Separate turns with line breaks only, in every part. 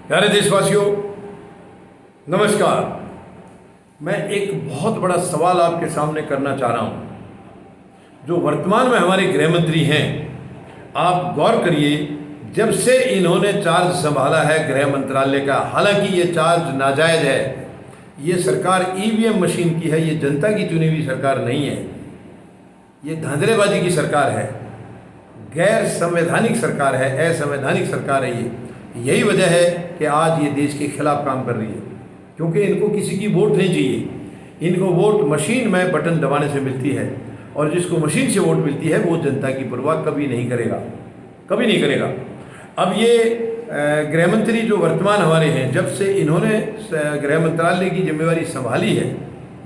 प्यारे देशवासियों, नमस्कार। मैं एक बहुत बड़ा सवाल आपके सामने करना चाह रहा हूं। जो वर्तमान में हमारे गृह मंत्री हैं, आप गौर करिए, जब से इन्होंने चार्ज संभाला है गृह मंत्रालय का, हालांकि ये चार्ज नाजायज है, ये सरकार ईवीएम मशीन की है, ये जनता की चुनी हुई सरकार नहीं है, ये धांधलेबाजी की सरकार है, गैर संवैधानिक सरकार है, असंवैधानिक सरकार है। ये यही वजह है कि आज ये देश के खिलाफ काम कर रही है, क्योंकि इनको किसी की वोट नहीं चाहिए। इनको वोट मशीन में बटन दबाने से मिलती है, और जिसको मशीन से वोट मिलती है वो जनता की परवाह कभी नहीं करेगा, कभी नहीं करेगा। अब ये गृह मंत्री जो वर्तमान हमारे हैं, जब से इन्होंने गृह मंत्रालय की जिम्मेवारी संभाली है,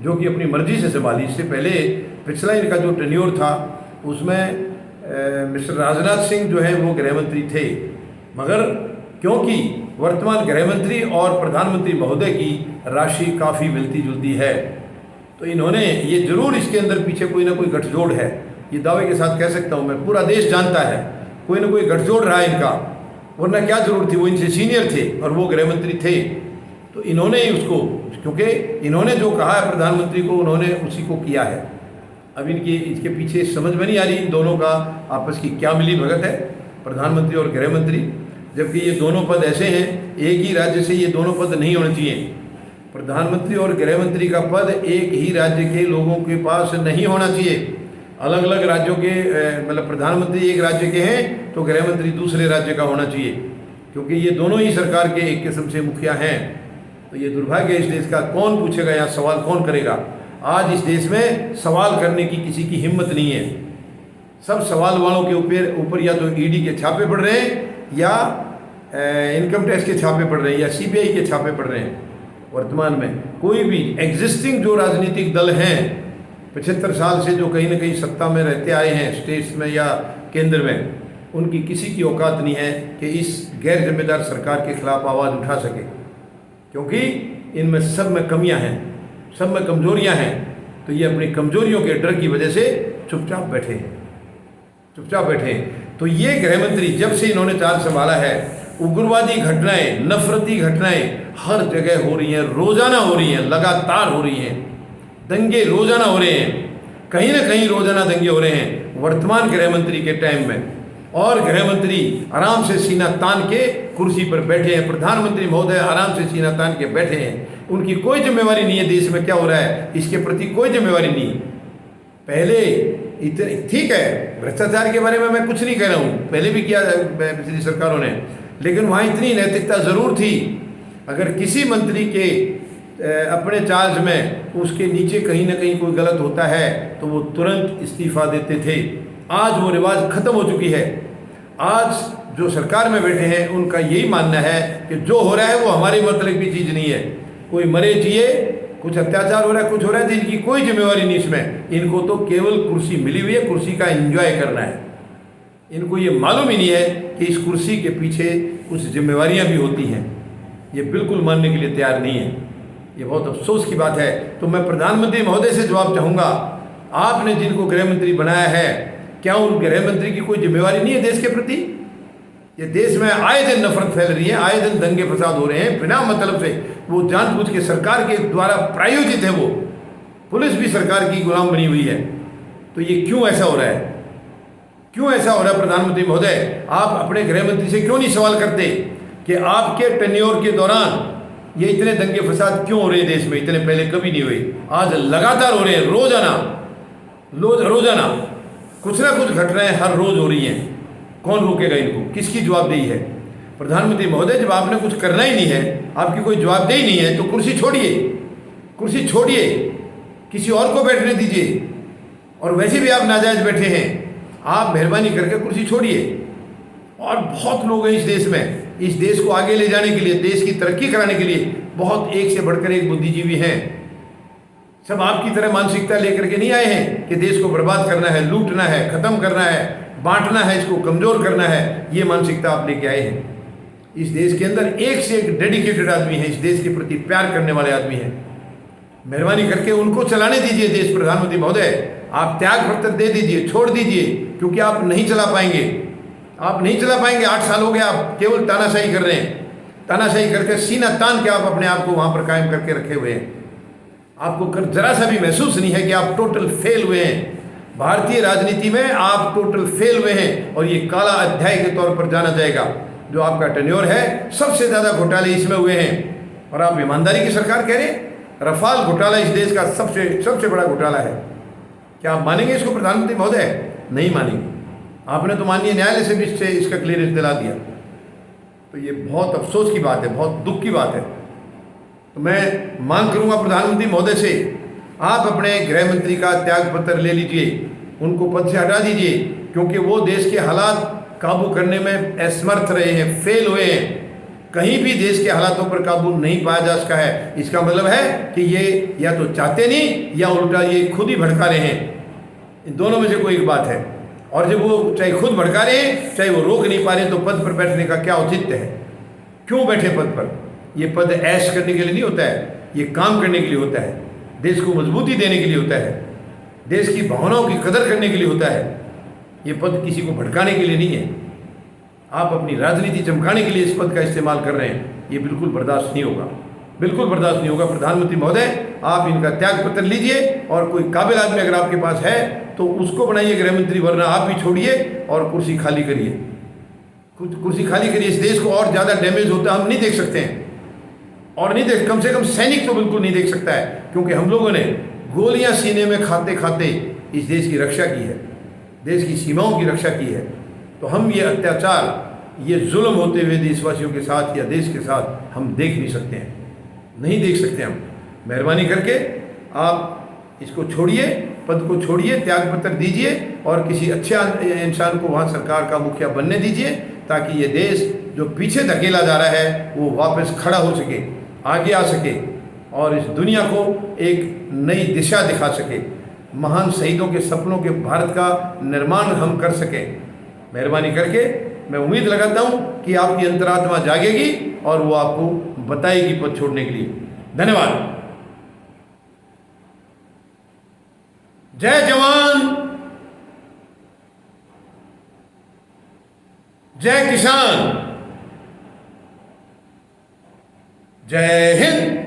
जो कि अपनी मर्जी से संभाली, इससे पहले पिछला इनका जो टेन्योर था उसमें मिस्टर राजनाथ सिंह जो है वो गृह मंत्री थे, मगर क्योंकि वर्तमान गृह मंत्री और प्रधानमंत्री महोदय की राशि काफ़ी मिलती जुलती है, तो इन्होंने ये जरूर इसके अंदर पीछे कोई ना कोई गठजोड़ है। ये दावे के साथ कह सकता हूँ मैं, पूरा देश जानता है कोई ना कोई गठजोड़ रहा है इनका, वरना क्या जरूरत थी, वो इनसे सीनियर थे और वो गृह मंत्री थे। तो इन्होंने ही उसको, क्योंकि इन्होंने जो कहा है प्रधानमंत्री को, उन्होंने उसी को किया है। अब इसके पीछे समझ में नहीं आ रही इन दोनों का आपस की क्या मिली भगत है, प्रधानमंत्री और गृह मंत्री, जबकि ये दोनों पद ऐसे हैं, एक ही राज्य से ये दोनों पद नहीं होने चाहिए। प्रधानमंत्री और गृह मंत्री का पद एक ही राज्य के लोगों के पास नहीं होना चाहिए। अलग अलग राज्यों के, मतलब प्रधानमंत्री एक राज्य के हैं तो गृह मंत्री दूसरे राज्य का होना चाहिए, क्योंकि ये दोनों ही सरकार के एक किस्म से मुखिया हैं। तो ये दुर्भाग्य इस देश का, कौन पूछेगा यहाँ सवाल, कौन करेगा? आज इस देश में सवाल करने की किसी की हिम्मत नहीं है। सब सवाल वालों के ऊपर या तो ईडी के छापे पड़ रहे हैं, या इनकम टैक्स के छापे पड़ रहे हैं, या सीबीआई के छापे पड़ रहे हैं। वर्तमान में कोई भी एग्जिस्टिंग जो राजनीतिक दल हैं, 75 साल से जो कहीं ना कहीं सत्ता में रहते आए हैं, स्टेट्स में या केंद्र में, उनकी किसी की औकात नहीं है कि इस गैर जिम्मेदार सरकार के खिलाफ आवाज़ उठा सके, क्योंकि इनमें सब में कमियां हैं, सब में कमजोरियां हैं। तो ये अपनी कमजोरियों के डर की वजह से चुपचाप बैठे हैं, चुपचाप बैठे हैं। तो ये गृह मंत्री जब से इन्होंने चार्ज संभाला है, उग्रवादी घटनाएं, नफरती घटनाएं हर जगह हो रही हैं, रोजाना हो रही हैं, लगातार हो रही हैं। दंगे रोजाना हो रहे हैं, कहीं ना कहीं रोजाना दंगे हो रहे हैं वर्तमान गृह मंत्री के टाइम में। और गृह मंत्री आराम से सीना तान के कुर्सी पर बैठे हैं, प्रधानमंत्री महोदय आराम से सीना तान के बैठे हैं। उनकी कोई जिम्मेवारी नहीं है, देश में क्या हो रहा है इसके प्रति कोई जिम्मेवारी नहीं है। पहले इतने ठीक है, भ्रष्टाचार के बारे में मैं कुछ नहीं कह रहा हूँ, पहले भी किया पिछली सरकारों ने, लेकिन वहाँ इतनी नैतिकता ज़रूर थी। अगर किसी मंत्री के अपने चार्ज में उसके नीचे कहीं ना कहीं कोई गलत होता है तो वो तुरंत इस्तीफा देते थे। आज वो रिवाज ख़त्म हो चुकी है। आज जो सरकार में बैठे हैं उनका यही मानना है कि जो हो रहा है वो हमारे मतलब की चीज़ नहीं है। कोई मरे जिए, कुछ अत्याचार हो रहा है, कुछ हो रहा है, तो इनकी कोई जिम्मेवारी नहीं इसमें। इनको तो केवल कुर्सी मिली हुई है, कुर्सी का एंजॉय करना है। इनको ये मालूम ही नहीं है कि इस कुर्सी के पीछे कुछ जिम्मेवारियां भी होती हैं। ये बिल्कुल मानने के लिए तैयार नहीं है। ये बहुत अफसोस की बात है। तो मैं प्रधानमंत्री महोदय से जवाब चाहूँगा, आपने जिनको गृह मंत्री बनाया है, क्या उन गृह मंत्री की कोई जिम्मेवारी नहीं है देश के प्रति? ये देश में आए दिन नफरत फैल रही है, आए दिन दंगे फसाद हो रहे हैं बिना मतलब से। वो जानबूझ के सरकार के द्वारा प्रायोजित है, वो पुलिस भी सरकार की गुलाम बनी हुई है। तो ये क्यों ऐसा हो रहा है, क्यों ऐसा हो रहा है? प्रधानमंत्री महोदय, आप अपने गृह मंत्री से क्यों नहीं सवाल करते कि आपके टेन्योर के दौरान ये इतने दंगे फसाद क्यों हो रहे हैं देश में? इतने पहले कभी नहीं हुए, आज लगातार हो रहे हैं, रोजाना कुछ ना कुछ घटनाएं हर रोज हो रही हैं। कौन रोकेगा इनको? किसकी जवाबदेही है? प्रधानमंत्री महोदय, जब आपने कुछ करना ही नहीं है, आपकी कोई जवाबदेही नहीं है, तो कुर्सी छोड़िए, कुर्सी छोड़िए, किसी और को बैठने दीजिए। और वैसे भी आप नाजायज बैठे हैं, आप मेहरबानी करके कुर्सी छोड़िए। और बहुत लोग हैं इस देश में, इस देश को आगे ले जाने के लिए, देश की तरक्की कराने के लिए बहुत एक से बढ़कर एक बुद्धिजीवी हैं। सब आपकी तरह मानसिकता लेकर के नहीं आए हैं कि देश को बर्बाद करना है, लूटना है, खत्म करना है, बांटना है, इसको कमजोर करना है। ये मानसिकता आप लेके आए हैं। इस देश के अंदर एक से एक डेडिकेटेड आदमी है, इस देश के प्रति प्यार करने वाले आदमी हैं। मेहरबानी करके उनको चलाने दीजिए देश। प्रधानमंत्री महोदय, आप त्याग पत्र दे दीजिए, छोड़ दीजिए, क्योंकि आप नहीं चला पाएंगे, आप नहीं चला पाएंगे। 8 साल हो गए आप केवल तानाशाही कर रहे हैं। तानाशाही करके सीना तान के आप अपने आप को वहाँ पर कायम करके रखे हुए हैं। आपको जरा सा भी महसूस नहीं है कि आप टोटल फेल हुए हैं। भारतीय राजनीति में आप टोटल फेल हुए हैं और ये काला अध्याय के तौर पर जाना जाएगा। जो आपका टेन्योर है, सबसे ज़्यादा घोटाले इसमें हुए हैं और आप ईमानदारी की सरकार कह रहे हैं। रफाल घोटाला इस देश का सबसे बड़ा घोटाला है। क्या आप मानेंगे इसको प्रधानमंत्री महोदय? नहीं मानेंगे। आपने तो माननीय न्यायालय से भी इसका क्लियरेंस दिला दिया। तो ये बहुत अफसोस की बात है, बहुत दुख की बात है। तो मैं मांग करूंगा प्रधानमंत्री महोदय से, आप अपने गृह मंत्री का त्याग पत्र ले लीजिए, उनको पद से हटा दीजिए, क्योंकि वो देश के हालात काबू करने में असमर्थ रहे हैं, फेल हुए हैं। कहीं भी देश के हालातों पर काबू नहीं पाया जा सका है। इसका मतलब है कि ये या तो चाहते नहीं या उल्टा ये खुद ही भड़का रहे हैं। इन दोनों में से कोई एक बात है। और जब वो चाहे खुद भड़का रहे हैं, चाहे वो रोक नहीं पा रहे, तो पद पर बैठने का क्या औचित्य है? क्यों बैठे पद पर? ये पद ऐश करने के लिए नहीं होता है, ये काम करने के लिए होता है, देश को मजबूती देने के लिए होता है, देश की भावनाओं की कदर करने के लिए होता है। ये पद किसी को भड़काने के लिए नहीं है। आप अपनी राजनीति चमकाने के लिए इस पद का इस्तेमाल कर रहे हैं, ये बिल्कुल बर्दाश्त नहीं होगा, बिल्कुल बर्दाश्त नहीं होगा। प्रधानमंत्री महोदय, आप इनका त्याग पत्र लीजिए और कोई काबिल आदमी अगर आपके पास है तो उसको बनाइए गृह मंत्री, वरना आप भी छोड़िए और कुर्सी खाली करिए। कुर्सी खाली करिए। इस देश को और ज़्यादा डैमेज होता हम नहीं देख सकते हैं, और नहीं देख, कम से कम सैनिक तो बिल्कुल नहीं देख सकता है, क्योंकि हम लोगों ने गोलियां सीने में खाते खाते इस देश की रक्षा की है, देश की सीमाओं की रक्षा की है। तो हम ये अत्याचार, ये जुल्म होते हुए देशवासियों के साथ या देश के साथ हम देख नहीं सकते हैं, नहीं देख सकते हम। मेहरबानी करके आप इसको छोड़िए, पद को छोड़िए, त्याग पत्र दीजिए और किसी अच्छे इंसान को वहाँ सरकार का मुखिया बनने दीजिए, ताकि ये देश जो पीछे धकेला जा रहा है वो वापस खड़ा हो सके, आगे आ सके और इस दुनिया को एक नई दिशा दिखा सके। महान शहीदों के सपनों के भारत का निर्माण हम कर सकें। मेहरबानी करके मैं उम्मीद लगाता हूँ कि आपकी अंतरात्मा जागेगी और वो आपको बताएगी पद छोड़ने के लिए। धन्यवाद। जय जवान, जय किसान, जय हिंद।